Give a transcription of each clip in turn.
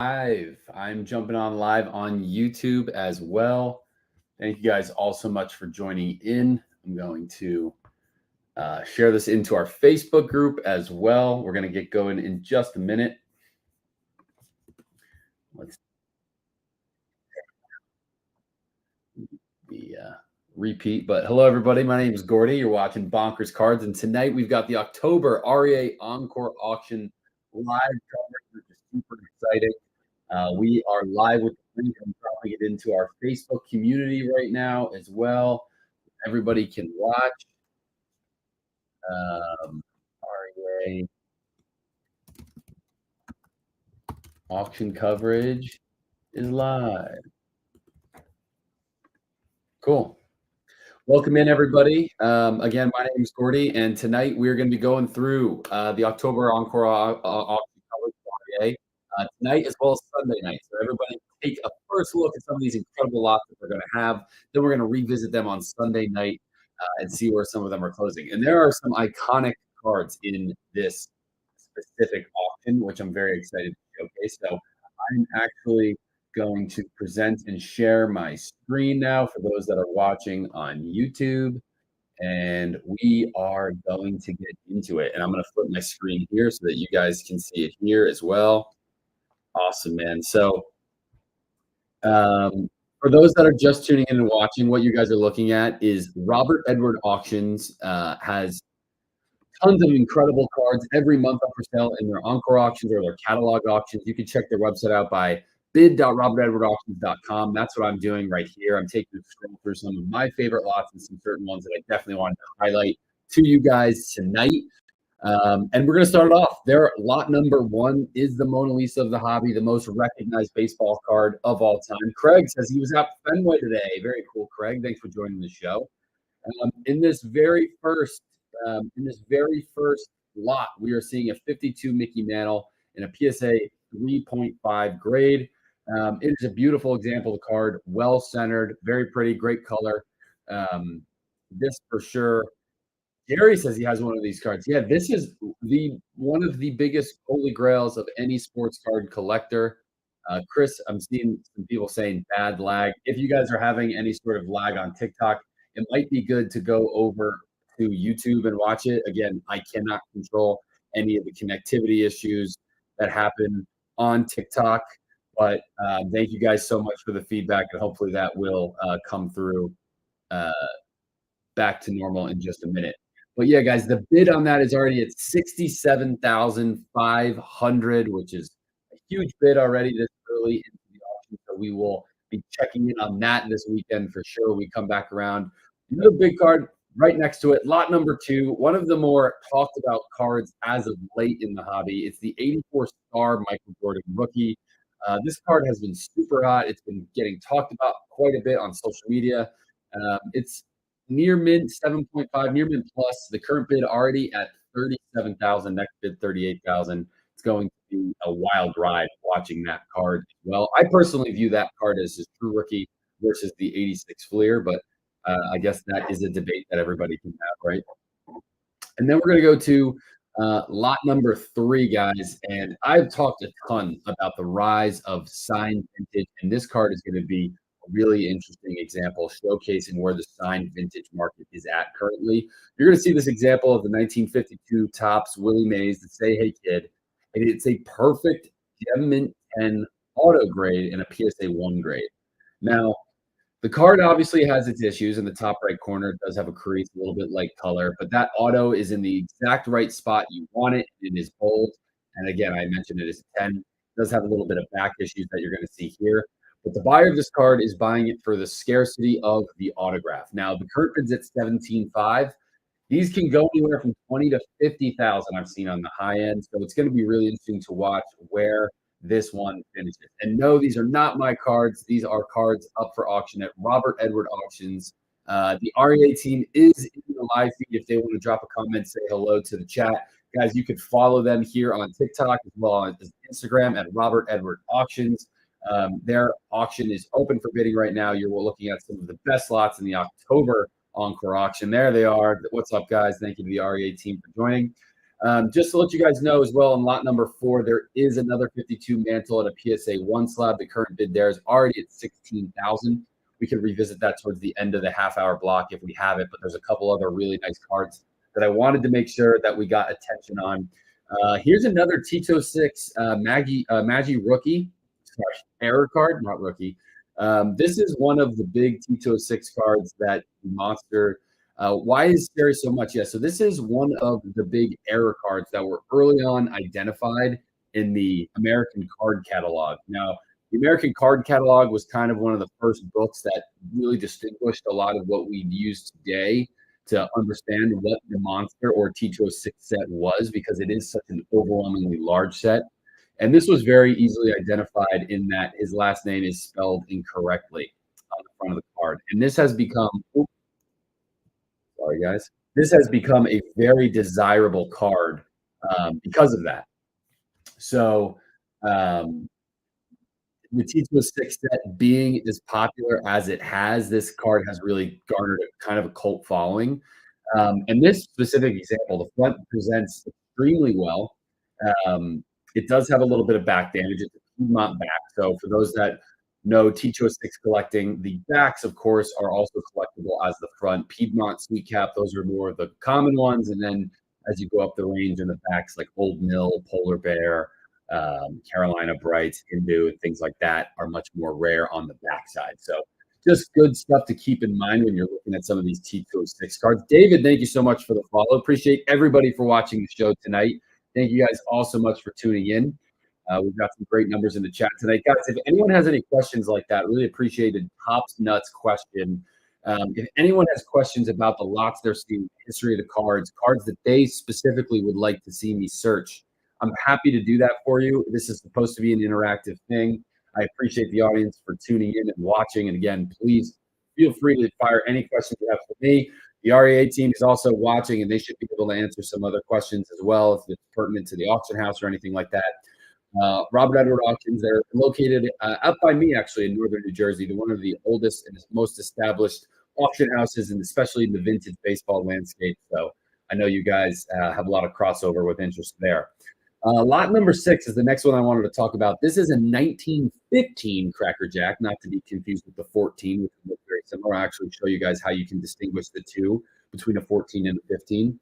I'm jumping on live on YouTube as well. Thank you guys all so much for joining in. I'm going to share this into our Facebook group as well. We're going to get going in just a minute. Let's the repeat. But hello, everybody. My name is Gordy. You're watching Bonkers Cards, and tonight we've got the October REA Encore auction live coverage, which is super exciting. We are live with the link. I'm dropping it into our Facebook community right now as well. Everybody can watch. REA auction coverage is live. Cool. Welcome in, everybody. Again, my name is Gordy, and tonight we're going to be going through the October Encore auction coverage for REA tonight as well as Sunday night. So everybody take a first look at some of these incredible lots that we're going to have. Then we're going to revisit them on Sunday night and see where some of them are closing. And there are some iconic cards in this specific auction, which I'm very excited to showcase. So I'm actually going to present and share my screen now for those that are watching on YouTube. And we are going to get into it. And I'm going to flip my screen here so that you guys can see it here as well. Awesome, man. So for those that are just tuning in and watching, what you guys are looking at is Robert Edward Auctions has tons of incredible cards every month up for sale in their Encore auctions or their catalog auctions. You can check their website out by bid.robertedwardauctions.com. That's what I'm doing right here. I'm taking a scroll through some of my favorite lots and some certain ones that I definitely wanted to highlight to you guys tonight. And we're going to start it off. Their lot number one is the Mona Lisa of the hobby, the most recognized baseball card of all time. Craig says he was at Fenway today. Very cool, Craig. Thanks for joining the show. In this very first lot, we are seeing a 52 Mickey Mantle in a PSA 3.5 grade. It is a beautiful example of the card, well centered, very pretty, great color. This for sure. Gary says he has one of these cards. Yeah, this is one of the biggest holy grails of any sports card collector. Chris, I'm seeing some people saying bad lag. If you guys are having any sort of lag on TikTok, it might be good to go over to YouTube and watch it. Again, I cannot control any of the connectivity issues that happen on TikTok, but thank you guys so much for the feedback, and hopefully that will come through back to normal in just a minute. But yeah, guys, the bid on that is already at $67,500, which is a huge bid already this early into the auction. So we will be checking in on that this weekend for sure. We come back around. Another big card right next to it, lot number two, one of the more talked about cards as of late in the hobby. It's the 84 star Michael Jordan rookie. This card has been super hot. It's been getting talked about quite a bit on social media. It's near mint 7.5, near mint plus. The current bid already at 37,000. Next bid 38,000. It's going to be a wild ride watching that card as well. I personally view that card as his true rookie versus the 86 Fleer, but I guess that is a debate that everybody can have, right? And then we're going to go to lot number three, guys. And I've talked a ton about the rise of signed vintage, and this card is going to be a really interesting example showcasing where the signed vintage market is at currently. You're going to see this example of the 1952 Topps Willie Mays, the Say Hey Kid, and it's a perfect Gem Mint 10 auto grade and a PSA 1 grade. Now, the card obviously has its issues. In the top right corner, it does have a crease, a little bit light color, but that auto is in the exact right spot you want it. It is bold. And again, I mentioned it is 10. It does have a little bit of back issues that you're going to see here. But the buyer of this card is buying it for the scarcity of the autograph. Now, the current bid's at 17.5. These can go anywhere from 20 to 50,000 I've seen on the high end. So it's going to be really interesting to watch where this one finishes. And no, these are not my cards. These are cards up for auction at Robert Edward Auctions. The REA team is in the live feed. If they want to drop a comment, say hello to the chat. Guys, you could follow them here on TikTok as well as Instagram at Robert Edward Auctions. Their auction is open for bidding right now. You're looking at some of the best lots in the October Encore auction. There they are. What's up, guys? Thank you to the REA team for joining. Just to let you guys know as well, in lot number 4, there is another 52 mantle at a PSA 1 slab. The current bid there is already at 16,000. We could revisit that towards the end of the half-hour block if we have it, but there's a couple other really nice cards that I wanted to make sure that we got attention on. Here's another Tito 6 Maggie rookie. Sorry, error card, not rookie. This is one of the big Tito 6 cards that Monster. Why is scary so much? Yeah, so this is one of the big error cards that were early on identified in the American card catalog. Now, the American card catalog was kind of one of the first books that really distinguished a lot of what we use today to understand what the Monster or Tito 6 set was, because it is such an overwhelmingly large set. And this was very easily identified in that his last name is spelled incorrectly on the front of the card. And this has become, oops, sorry guys, this has become a very desirable card because of that. So the Tito 6 set being as popular as it has, this card has really garnered a kind of a cult following. And this specific example, the front presents extremely well. It does have a little bit of back damage. It's a Piedmont back. So for those that know Tito 6 collecting, the backs, of course, are also collectible as the front. Piedmont Sweet Cap, those are more of the common ones. And then as you go up the range in the backs, like Old Mill, Polar Bear, Carolina Brights, Hindu, and things like that are much more rare on the backside. So just good stuff to keep in mind when you're looking at some of these Tito 6 cards. David, thank you so much for the follow. Appreciate everybody for watching the show tonight. Thank you guys all so much for tuning in. We've got some great numbers in the chat tonight. Guys, if anyone has any questions like that, really appreciate a tops nuts question. If anyone has questions about the lots they're seeing, the history of the cards, cards that they specifically would like to see me search, I'm happy to do that for you. This is supposed to be an interactive thing. I appreciate the audience for tuning in and watching. And again, please feel free to fire any questions you have for me. The REA team is also watching, and they should be able to answer some other questions as well if it's pertinent to the auction house or anything like that. Robert Edward Auctions, they're located out by me, actually, in northern New Jersey. They're one of the oldest and most established auction houses, and especially in the vintage baseball landscape. So I know you guys have a lot of crossover with interest there. Lot number 6 is the next one I wanted to talk about. This is a 1915 Cracker Jack, not to be confused with the 14, which look very similar. I'll actually show you guys how you can distinguish the two between a 14 and a 15.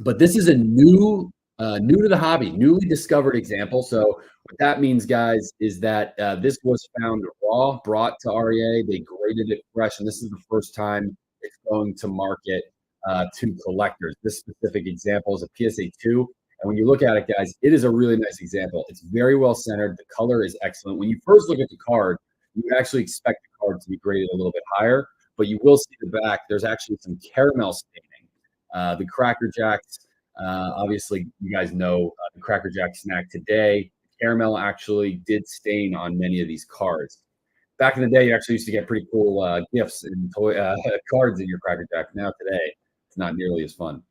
But this is a new to the hobby, newly discovered example. So what that means, guys, is that this was found raw, brought to REA. They graded it fresh, and this is the first time it's going to market to collectors. This specific example is a PSA 2. And when you look at it, guys, it is a really nice example. It's very well centered. The color is excellent. When you first look at the card, you would actually expect the card to be graded a little bit higher, but you will see the back. There's actually some caramel staining. The Cracker Jacks, obviously, you guys know the Cracker Jack snack today. Caramel actually did stain on many of these cards. Back in the day, you actually used to get pretty cool gifts and cards in your Cracker Jack. Now today, it's not nearly as fun.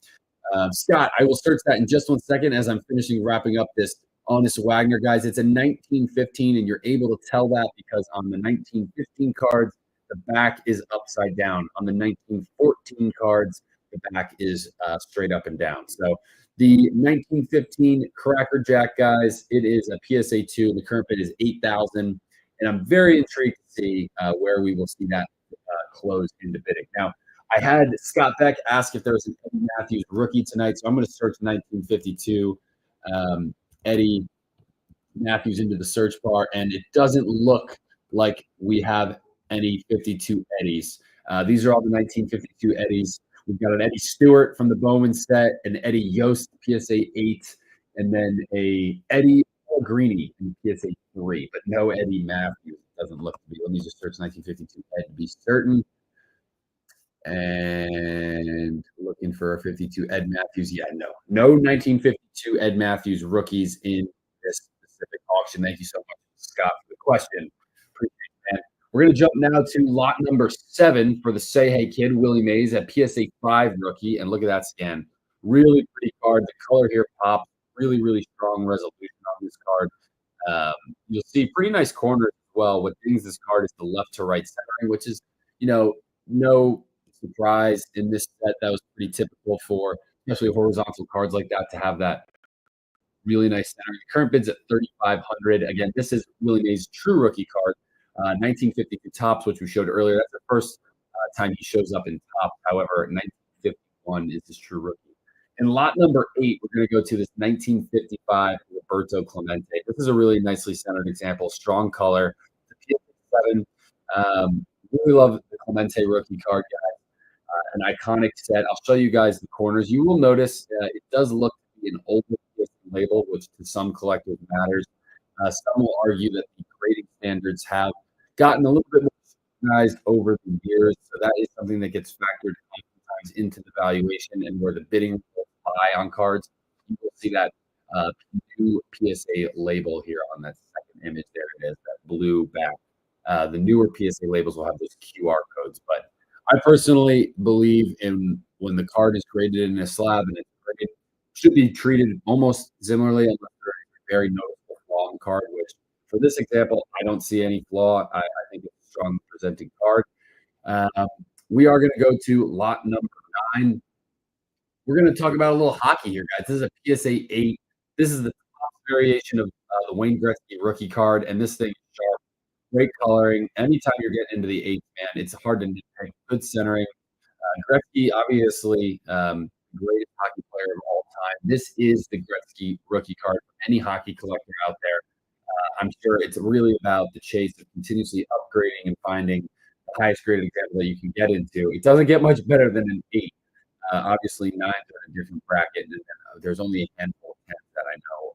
Scott, I will search that in just one second as I'm wrapping up this Honest Wagner, guys. It's a 1915, and you're able to tell that because on the 1915 cards, the back is upside down. On the 1914 cards, the back is straight up and down. So the 1915 Cracker Jack, guys, it is a PSA 2. The current bid is 8,000, and I'm very intrigued to see where we will see that close into bidding. Now, I had Scott Beck ask if there was an Eddie Matthews rookie tonight, so I'm going to search 1952 Eddie Matthews into the search bar, and it doesn't look like we have any 52 Eddies. These are all the 1952 Eddies. We've got an Eddie Stewart from the Bowman set, an Eddie Yost PSA 8, and then a Eddie Greeny in PSA 3, but no Eddie Matthews. It doesn't look to be. Let me just search 1952 Ed to be certain. And looking for a 52 Ed Matthews. Yeah, no 1952 Ed Matthews rookies in this specific auction. Thank you so much, Scott, for the question. Appreciate it, man. We're going to jump now to lot number 7 for the Say Hey Kid, Willie Mays at PSA 5 rookie. And look at that scan. Really pretty card. The color here pops. Really, really strong resolution on this card. You'll see pretty nice corners as well. What things this card is the left to right centering, which is, no surprise in this set. That was pretty typical for especially horizontal cards like that, to have that really nice center. The current bid's at 3,500. Again, this is Willie Mays' true rookie card, 1952 tops, which we showed earlier. That's the first time he shows up in top. However, 1951 is his true rookie. In lot number 8, we're going to go to this 1955 Roberto Clemente. This is a really nicely centered example, strong color. The PSA 7. Really love the Clemente rookie card, guys. An iconic set. I'll show you guys the corners. You will notice it does look to be an older label, which to some collectors matters. Some will argue that the grading standards have gotten a little bit more scrutinized over the years, so that is something that gets factored sometimes into the valuation and where the bidding will lie on cards. You will see that new PSA label here on that second image. There it is, that blue back. The newer PSA labels will have those QR codes, but I personally believe in when the card is graded in a slab and it's graded, should be treated almost similarly unless there is a very noticeable flaw in card, which for this example, I don't see any flaw. I think it's a strong presenting card. Um, we are going to go to lot number 9. We're going to talk about a little hockey here, guys. This is a PSA 8. This is the top variation of the Wayne Gretzky rookie card, and this thing is sharp. Great coloring. Anytime you're getting into the 8th, man, it's hard to nitpick. Good centering. Gretzky, obviously, greatest hockey player of all time. This is the Gretzky rookie card for any hockey collector out there. I'm sure it's really about the chase of continuously upgrading and finding the highest graded example that you can get into. It doesn't get much better than an 8. Obviously, 9s are a different bracket, and there's only a handful of 10s that I know.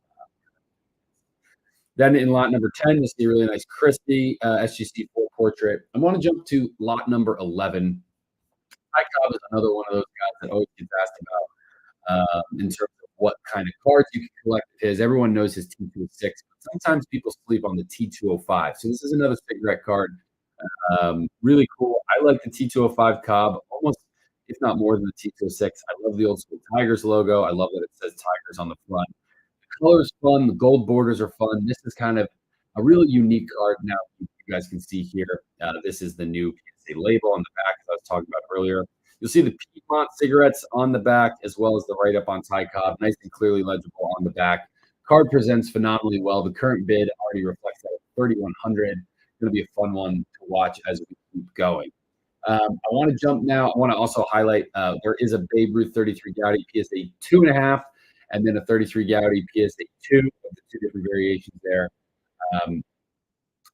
Then in lot number 10, you see a really nice Christie SGC full portrait. I want to jump to lot number 11. Ty Cobb is another one of those guys that always gets asked about in terms of what kind of cards you can collect of his. Everyone knows his T206, but sometimes people sleep on the T205. So this is another cigarette card. Really cool. I like the T205 Cobb almost, if not more than the T206. I love the old school Tigers logo. I love that it says Tigers on the front. The color's fun. The gold borders are fun. This is kind of a really unique card. Now, you guys can see here, this is the new PSA label on the back, as I was talking about earlier. You'll see the Piedmont cigarettes on the back, as well as the write-up on Ty Cobb, nice and clearly legible on the back. Card presents phenomenally well. The current bid already reflects that at 3,100. It's going to be a fun one to watch as we keep going. I want to jump now. I want to also highlight there is a Babe Ruth 33 Gaudy PSA 2.5, and then a 33 Gaudy PSA 2 of the 2 different variations there.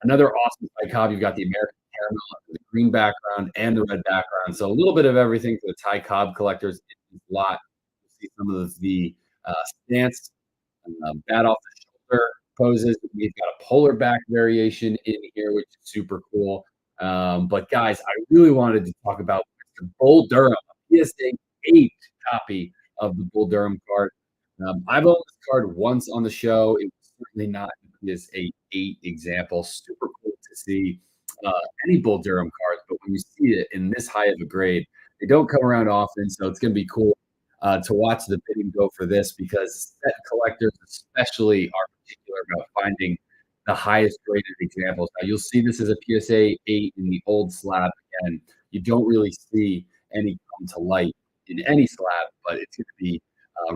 Another awesome Ty Cobb. You've got the American caramel, the green background, and the red background. So a little bit of everything for the Ty Cobb collectors in this lot. You see some of the stance, bat off the shoulder poses. We've got a polar back variation in here, which is super cool. But guys, I really wanted to talk about Mr. Bull Durham, a PSA 8 copy of the Bull Durham card. I've owned this card once on the show. It was certainly not a PSA 8 example. Super cool to see any Bull Durham cards, but when you see it in this high of a grade, they don't come around often. So it's going to be cool to watch the bidding go for this, because set collectors especially are particular about finding the highest graded examples. Now you'll see this as a PSA 8 in the old slab again. You don't really see any come to light in any slab, but it's going to be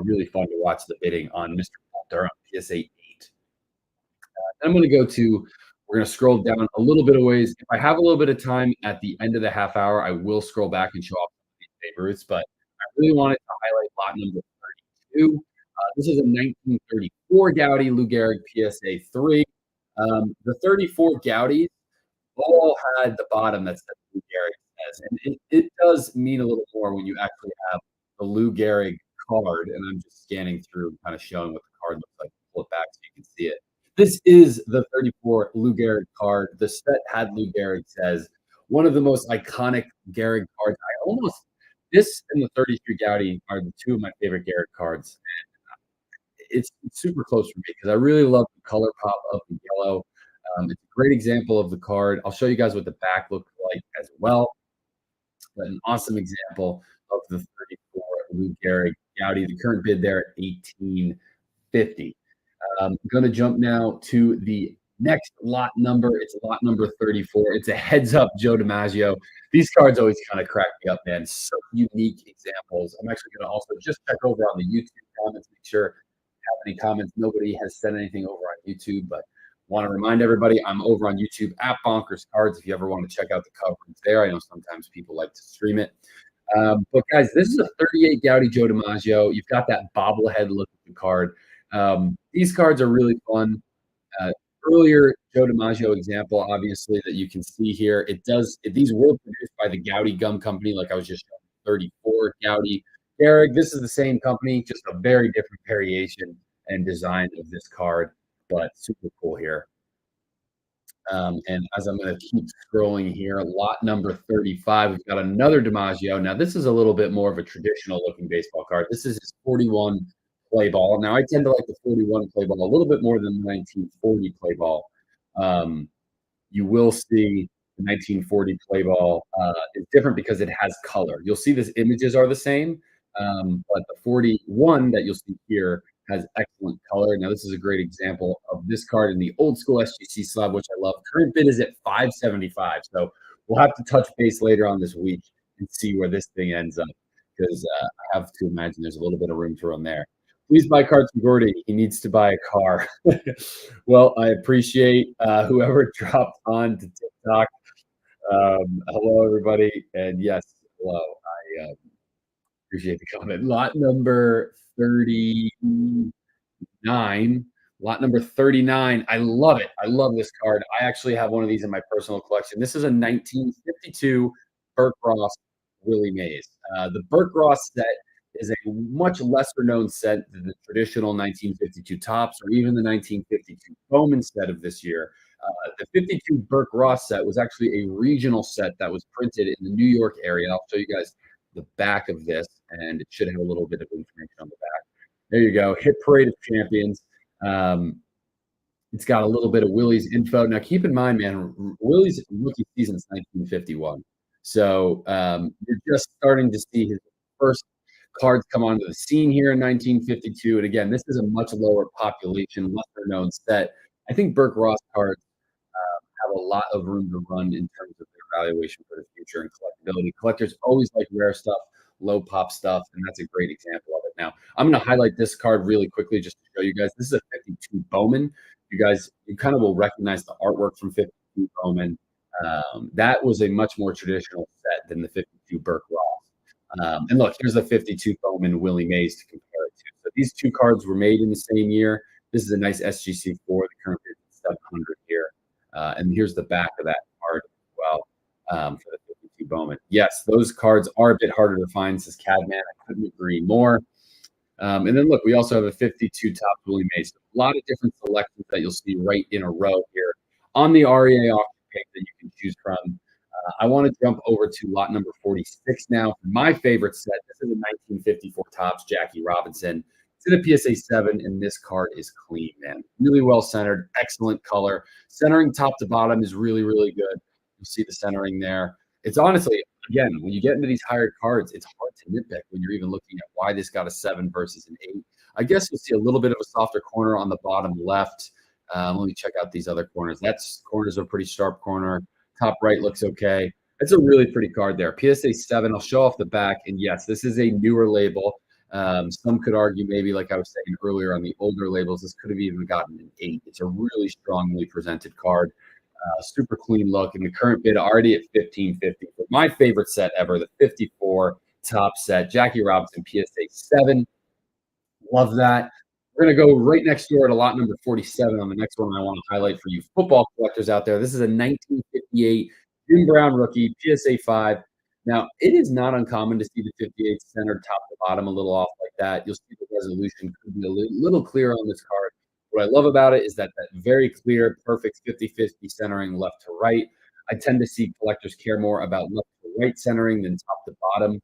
really fun to watch the bidding on Mr. Bull Durham PSA 8. I'm going to go to, we're going to scroll down a little bit of ways. If I have a little bit of time at the end of the half hour, I will scroll back and show off these Babe Ruths, but I really wanted to highlight lot number 32. This is a 1934 Gaudy Lou Gehrig PSA 3. The 34 Gaudis all had the bottom that says Lou Gehrig says, and it does mean a little more when you actually have the Lou Gehrig card, and I'm just scanning through, kind of showing what the card looks like. Pull it back so you can see it. This is the 34 Lou Gehrig card. The set had Lou Gehrig says, one of the most iconic Gehrig cards. This and the 33 Gaudy are the 2 of my favorite Gehrig cards. It's super close for me because I really love the color pop of the yellow. It's a great example of the card. I'll show you guys what the back looks like as well. But an awesome example of the 34 Lou Gehrig Gaudy. The current bid there at $1,850. I'm going to jump now to the Next lot number, it's lot number 34. It's a heads up Joe DiMaggio. These cards always kind of crack me up, man. So unique examples. I'm actually going to also just check over on the YouTube comments, make sure have any comments. Nobody has said anything over on YouTube, but want to remind everybody I'm over on YouTube at Bonkers Cards if you ever want to check out the coverage there. I know sometimes people like to stream it. But guys, this is a 38 Gaudy Joe DiMaggio. You've got that bobblehead look at the card. These cards are really fun. Uh, Earlier Joe DiMaggio example, obviously, that you can see here. These were produced by the Gaudy Gum Company, like I was just showing, 34 Gaudy. Garrick, this is the same company, just a very different variation and design of this card, but super cool here. And as I'm going to keep scrolling here, lot number 35, we've got another DiMaggio. Now, this is a little bit more of a traditional looking baseball card. This is his 41 play ball. Now, I tend to like the 41 play ball a little bit more than the 1940 play ball. You will see the 1940 play ball is different because it has color. You'll see the images are the same, but the 41 that you'll see here has excellent color. Now, this is a great example of this card in the old school SGC slab, which I love. Current bid is at $575. So we'll have to touch base later on this week and see where this thing ends up, because I have to imagine there's a little bit of room to run there. Please buy cards from Gordy. He needs to buy a car. Well, I appreciate whoever dropped on to TikTok. Hello, everybody. And yes, hello. I appreciate the comment. Lot number 39. Lot number 39. I love it. I love this card. I actually have one of these in my personal collection. This is a 1952 Burke Ross Willie Mays. The Burke Ross set is a much lesser known set than the traditional 1952 Tops or even the 1952 Bowman set of this year. The 52 Burke Ross set was actually a regional set that was printed in the New York area. I'll show you guys the back of this, and it should have a little bit of information on the back. There you go. Hit Parade of Champions. It's got a little bit of Willie's info. Now, keep in mind, man, Willie's rookie season is 1951. So you're just starting to see his first cards come onto the scene here in 1952. And again, this is a much lower population, lesser known set. I think Burke Ross cards have a lot of room to run in terms of their valuation for the future and collectability. Collectors always like rare stuff, low pop stuff, and that's a great example of it. Now, I'm going to highlight this card really quickly just to show you guys. This is a 52 Bowman. You kind of will recognize the artwork from 52 Bowman. That was a much more traditional set than the 52 Burke Ross. And look, here's the 52 Bowman Willie Mays to compare it to. So these two cards were made in the same year. This is a nice SGC4. The current bid is 700 here. And here's the back of that card as well for the 52 Bowman. Yes, those cards are a bit harder to find, says Cadman. I couldn't agree more. And then look, we also have a 52 Top Willie Mays. A lot of different selections that you'll see right in a row here on the REA auction page that you can choose from. I want to jump over to lot number 46 now. For my favorite set, this is a 1954 Topps Jackie Robinson. It's in a PSA 7, and this card is clean, man. Really well centered, excellent color. Centering top to bottom is really, really good. You see the centering there. It's honestly, again, when you get into these higher cards, it's hard to nitpick when you're even looking at why this got a 7 versus an 8. I guess you'll see a little bit of a softer corner on the bottom left. Let me check out these other corners. Corners are pretty sharp corner. Top right looks okay. It's a really pretty card there. PSA 7. I'll show off the back. And yes, this is a newer label. Some could argue maybe, like I was saying earlier, on the older labels, this could have even gotten an 8. It's a really strongly presented card. Super clean look. And the current bid already at $15.50 for my favorite set ever, the 54 Top set. Jackie Robinson PSA 7. Love that. We're going to go right next door to lot number 47 on the next one I want to highlight for you football collectors out there. This is a 1958 Jim Brown rookie, PSA 5. Now, it is not uncommon to see the 58 centered top to bottom a little off like that. You'll see the resolution could be a little clearer on this card. What I love about it is that very clear, perfect 50-50 centering left to right. I tend to see collectors care more about left to right centering than top to bottom.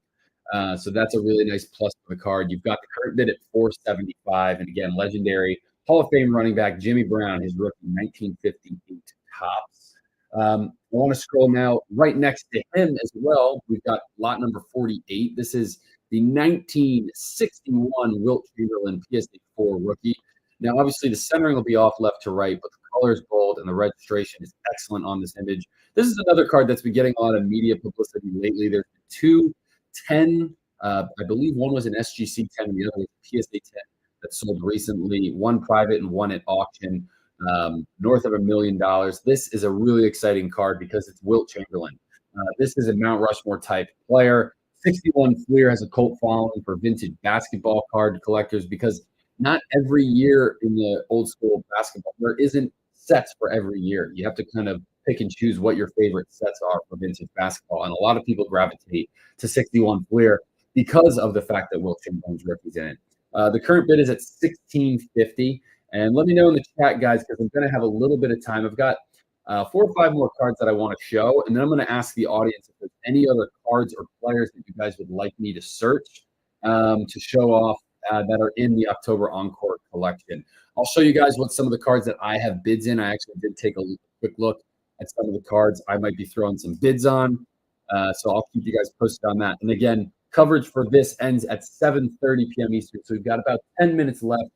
So that's a really nice plus for the card. You've got the current bid at $475. And again, legendary Hall of Fame running back Jimmy Brown, his rookie 1958 Topps. I want to scroll now right next to him as well. We've got lot number 48. This is the 1961 Wilt Chamberlain PSA 4 rookie. Now, obviously, the centering will be off left to right, but the color is bold and the registration is excellent on this image. This is another card that's been getting a lot of media publicity lately. There's two 10, I believe one was an SGC 10 and the other was a PSA 10 that sold recently, one private and one at auction, north of $1 million. This is a really exciting card because it's Wilt Chamberlain. This is a Mount Rushmore type player. 61 Fleer has a cult following for vintage basketball card collectors because not every year in the old school basketball, there isn't sets for every year. You have to kind of pick and choose what your favorite sets are for vintage basketball. And a lot of people gravitate to 61 Fleer because of the fact that Wilt Chamberlain's rookie's in it. The current bid is at 1650. And let me know in the chat, guys, because I'm going to have a little bit of time. I've got 4 or 5 more cards that I want to show, and then I'm going to ask the audience if there's any other cards or players that you guys would like me to search to show off that are in the October Encore collection. I'll show you guys what some of the cards that I have bids in. I actually did take a quick look at some of the cards I might be throwing some bids on, so I'll keep you guys posted on that. And again, coverage for this ends at 7:30 p.m. Eastern, so we've got about 10 minutes left.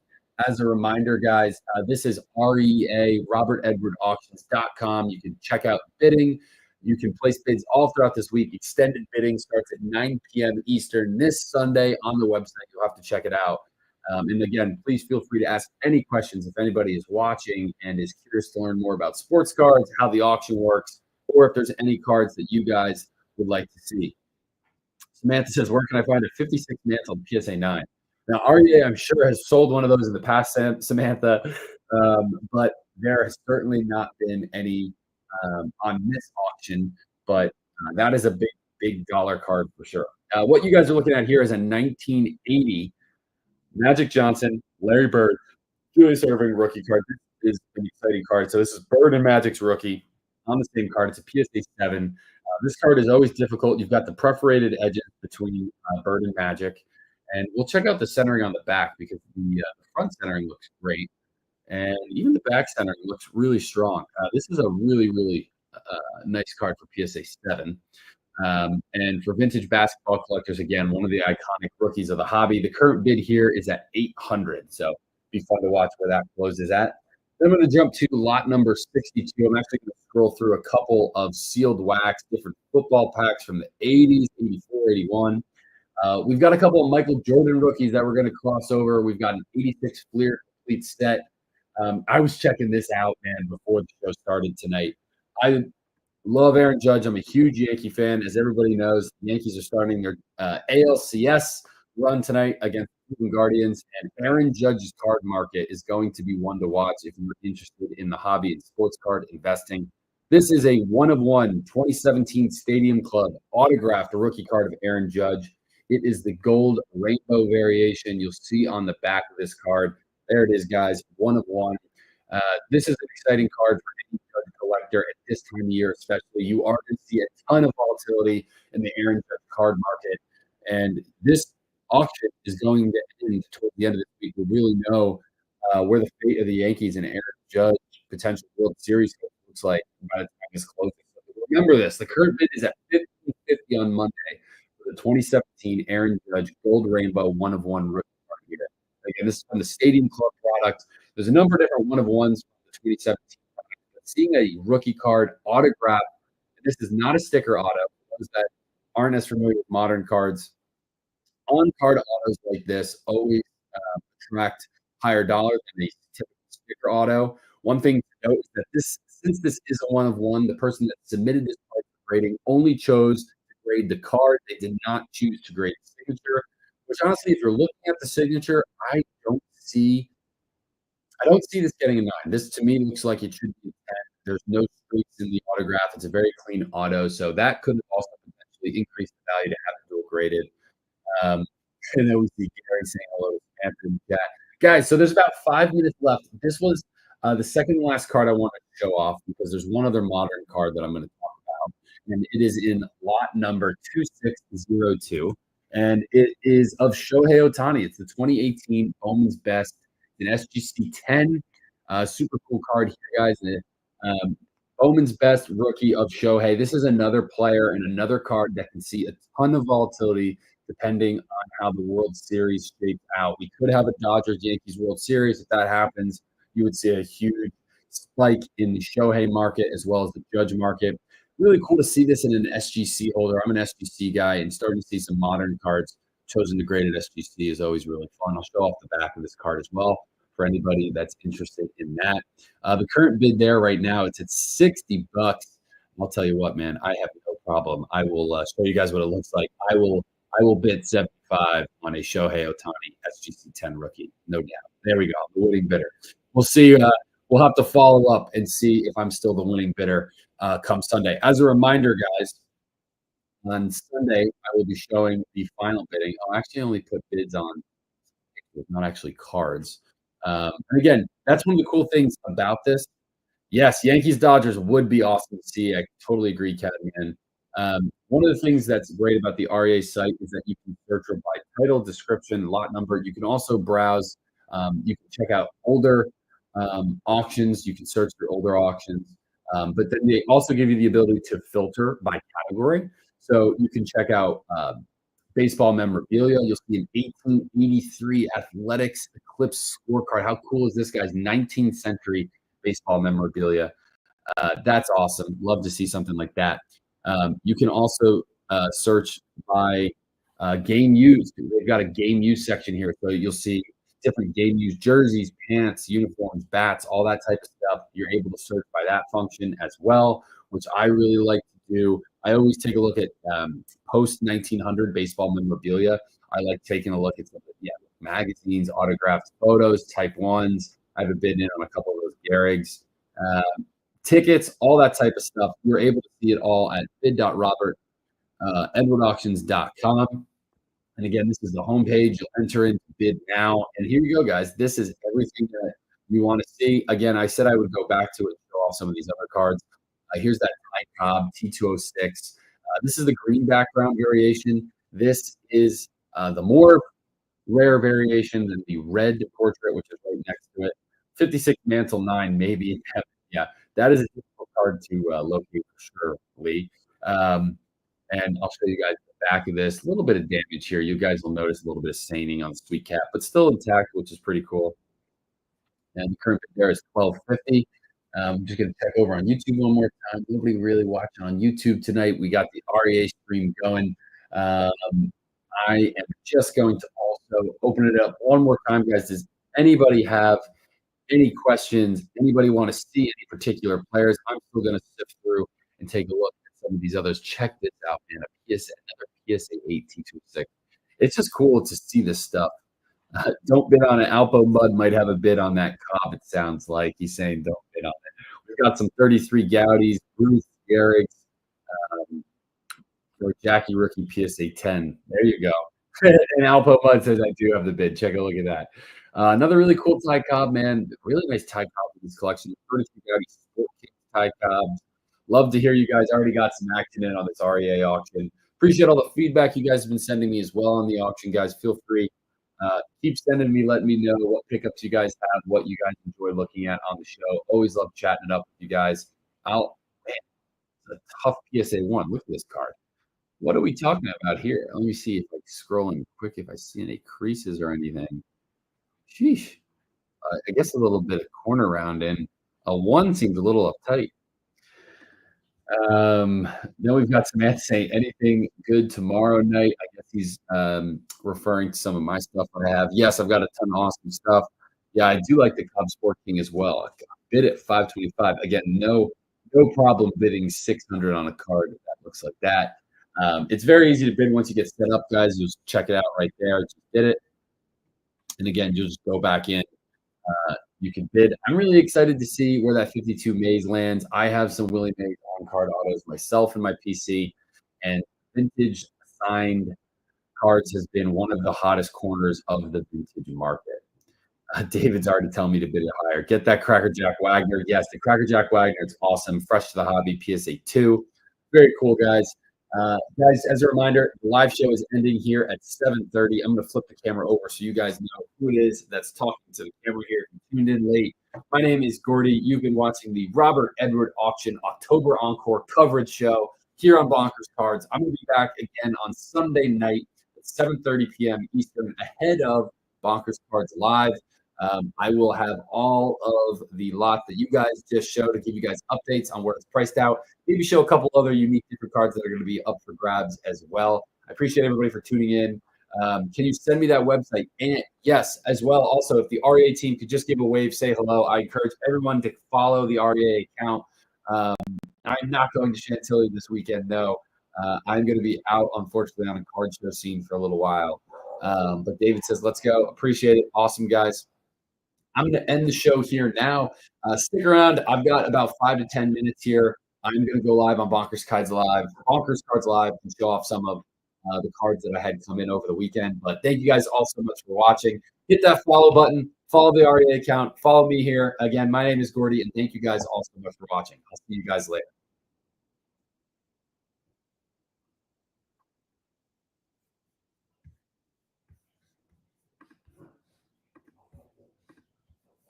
As a reminder, guys, this is REA, RobertEdwardAuctions.com. You can check out bidding. You can place bids all throughout this week. Extended bidding starts at 9 p.m. Eastern this Sunday on the website. You'll have to check it out. And again, please feel free to ask any questions if anybody is watching and is curious to learn more about sports cards, how the auction works, or if there's any cards that you guys would like to see. Samantha says, where can I find a 56 mantle PSA 9? Now, REA, I'm sure, has sold one of those in the past, Samantha, but there has certainly not been any on this auction, but that is a big, big dollar card for sure. What you guys are looking at here is a 1980 Magic Johnson, Larry Bird, Julius Erving rookie card. This is an exciting card. So this is Bird and Magic's rookie on the same card. It's a PSA 7. This card is always difficult. You've got the perforated edges between Bird and Magic. And we'll check out the centering on the back because the front centering looks great. And even the back centering looks really strong. This is a really, really nice card for PSA 7. And for vintage basketball collectors, again, one of the iconic rookies of the hobby. The current bid here is at 800. So be fun to watch where that closes at. Then I'm going to jump to lot number 62. I'm actually going to scroll through a couple of sealed wax, different football packs from the 80s, 84, 81. We've got a couple of Michael Jordan rookies that we're going to cross over. We've got an 86 Fleer complete set. I was checking this out, man, before the show started tonight. I love Aaron Judge. I'm a huge Yankee fan. As everybody knows, the Yankees are starting their ALCS run tonight against the Cleveland Guardians, and Aaron Judge's card market is going to be one to watch if you're interested in the hobby and sports card investing. This is a one-of-one 2017 Stadium Club autographed rookie card of Aaron Judge. It is the gold rainbow variation you'll see on the back of this card. There it is, guys, one of one. This is an exciting card for any Judge collector at this time of year, especially. You are going to see a ton of volatility in the Aaron Judge card market. And this auction is going to end toward the end of this week. We really know where the fate of the Yankees and Aaron Judge potential World Series looks like by the time this closes. So remember this. The current bid is at $15.50 on Monday for the 2017 Aaron Judge Gold Rainbow one-of-one rookie card here. Again, this is from the Stadium Club product. There's a number of different one-of-ones from the 2017 product. But seeing a rookie card autograph, this is not a sticker auto. For those that aren't as familiar with modern cards, on-card autos like this always attract higher dollar than a typical sticker auto. One thing to note is that since this is a one-of-one, the person that submitted this card for grading only chose to grade the card. They did not choose to grade the signature, which honestly, if you're looking at the signature, I don't see this getting a 9. This, to me, looks like it should be a 10. There's no streaks in the autograph. It's a very clean auto, so that could also potentially increase the value to have it dual graded. And then we see Gary saying hello to Samantha in the chat. Guys, so there's about 5 minutes left. This was the second to last card I wanted to show off because there's one other modern card that I'm going to talk about, and it is in lot number 2602, and it is of Shohei Ohtani. It's the 2018 Bowman's Best, an SGC 10. Super cool card here, guys. And, Bowman's Best rookie of Shohei. This is another player and another card that can see a ton of volatility depending on how the World Series shapes out. We could have a Dodgers-Yankees World Series. If that happens, you would see a huge spike in the Shohei market as well as the Judge market. Really cool to see this in an SGC holder. I'm an SGC guy, and starting to see some modern cards chosen to grade at SGC is always really fun. I'll show off the back of this card as well for anybody that's interested in that. The current bid there right now, it's at $60. I'll tell you what, man, I have no problem. I will show you guys what it looks like. I will bid 75 on a Shohei Ohtani SGC 10 rookie, no doubt. There we go, the winning bidder. We'll see. We'll have to follow up and see if I'm still the winning bidder come Sunday. As a reminder, guys, on Sunday I will be showing the final bidding. I'll actually only put bids on, not actually cards. And again, that's one of the cool things about this. Yes, Yankees Dodgers would be awesome to see. I totally agree, Cadman. One of the things that's great about the REA site is that you can search for by title, description, lot number. You can also browse. You can check out older auctions. You can search for older auctions. But then they also give you the ability to filter by category. So you can check out baseball memorabilia. You'll see an 1883 Athletics Eclipse scorecard. How cool is this, guys? 19th century baseball memorabilia. That's awesome. Love to see something like that. You can also search by game used. They've got a game use section here. So you'll see different game used jerseys, pants, uniforms, bats, all that type of stuff. You're able to search by that function as well, which I really like to do. I always take a look at post 1900 baseball memorabilia. I like taking a look at magazines, autographed photos, type ones. I have a bid in on a couple of those Gehrig's, tickets, all that type of stuff. You're able to see it all at bid.robert.edwardauctions.com. And again, this is the homepage. You'll enter in bid now. And here you go, guys. This is everything that you want to see. Again, I said I would go back to it and show off some of these other cards. Here's that Ty Cobb T206. This is the green background variation. This is the more rare variation than the red portrait, which is right next to it. 56 Mantle 9, maybe in heaven. Yeah, that is a difficult card to locate for sure, Lee. And I'll show you guys the back of this. A little bit of damage here. You guys will notice a little bit of staining on the sweet cap, but still intact, which is pretty cool. And the current bid there is $12.50. I'm just going to check over on YouTube one more time. Nobody really watching on YouTube tonight. We got the REA stream going. I am just going to also open it up one more time, guys. Does anybody have any questions? Anybody want to see any particular players? I'm still going to sift through and take a look at some of these others. Check this out, man. Another PSA 8 T26. It's just cool to see this stuff. Don't bid on it. Alpo Mud might have a bid on that Cobb, it sounds like. He's saying don't bid on it. We've got some 33 Gaudi's, Bruce, Gehrig's, or Jackie Rookie PSA 10. There you go. And Alpo Mud says I do have the bid. Check a look at that. Another really cool Ty Cobb, man. Really nice Ty Cobb in this collection. 33 Gaudi's, Sport Kings Ty Cobb. Love to hear you guys already got some action in on this REA auction. Appreciate all the feedback you guys have been sending me as well on the auction, guys. Feel free. Keep sending me, letting me know what pickups you guys have, what you guys enjoy looking at on the show. Always love chatting it up with you guys. Man, it's a tough PSA 1. Look at this card. What are we talking about here? Let me see if I'm scrolling quick, if I see any creases or anything. Sheesh. I guess a little bit of corner round in. A 1 seems a little uptight. Then we've got Samantha saying anything good tomorrow night. I guess he's referring to some of my stuff I have. Yes, I've got a ton of awesome stuff. Yeah, I do like the Cub Sport King as well. I bid at $525. Again, no problem bidding $600 on a card that looks like that. It's very easy to bid once you get set up, guys. You just check it out right there. Just bid it. And again, you'll just go back in. You can bid. I'm really excited to see where that 52 Mays lands. I have some Willie Mays on-card autos myself in my PC, and vintage signed cards has been one of the hottest corners of the vintage market. David's already telling me to bid it higher. Get that Cracker Jack Wagner. Yes, the Cracker Jack Wagner. It's awesome. Fresh to the hobby, PSA 2. Very cool, guys. Guys, as a reminder, the live show is ending here at 7:30. I'm going to flip the camera over so you guys know who it is that's talking to the camera here. If you tuned in late, my name is Gordy. You've been watching the Robert Edward Auction October Encore coverage show here on Bonkers Cards. I'm going to be back again on Sunday night. The at 7:30 p.m. Eastern ahead of Bonkers Cards Live. I will have all of the lot that you guys just showed to give you guys updates on where it's priced out. Maybe show a couple other unique different cards that are going to be up for grabs as well. I appreciate everybody for tuning in. Can you send me that website? And yes, as well. Also, if the REA team could just give a wave, say hello. I encourage everyone to follow the REA account. Um, I'm not going to Chantilly this weekend, though. I'm going to be out, unfortunately, on a card show scene for a little while. But David says, let's go. Appreciate it. Awesome, guys. I'm going to end the show here now. Stick around. I've got about 5 to 10 minutes here. I'm going to go live on Bonkers Cards Live, and show off some of the cards that I had come in over the weekend. But thank you guys all so much for watching. Hit that follow button. Follow the REA account. Follow me here. Again, my name is Gordy, and thank you guys all so much for watching. I'll see you guys later.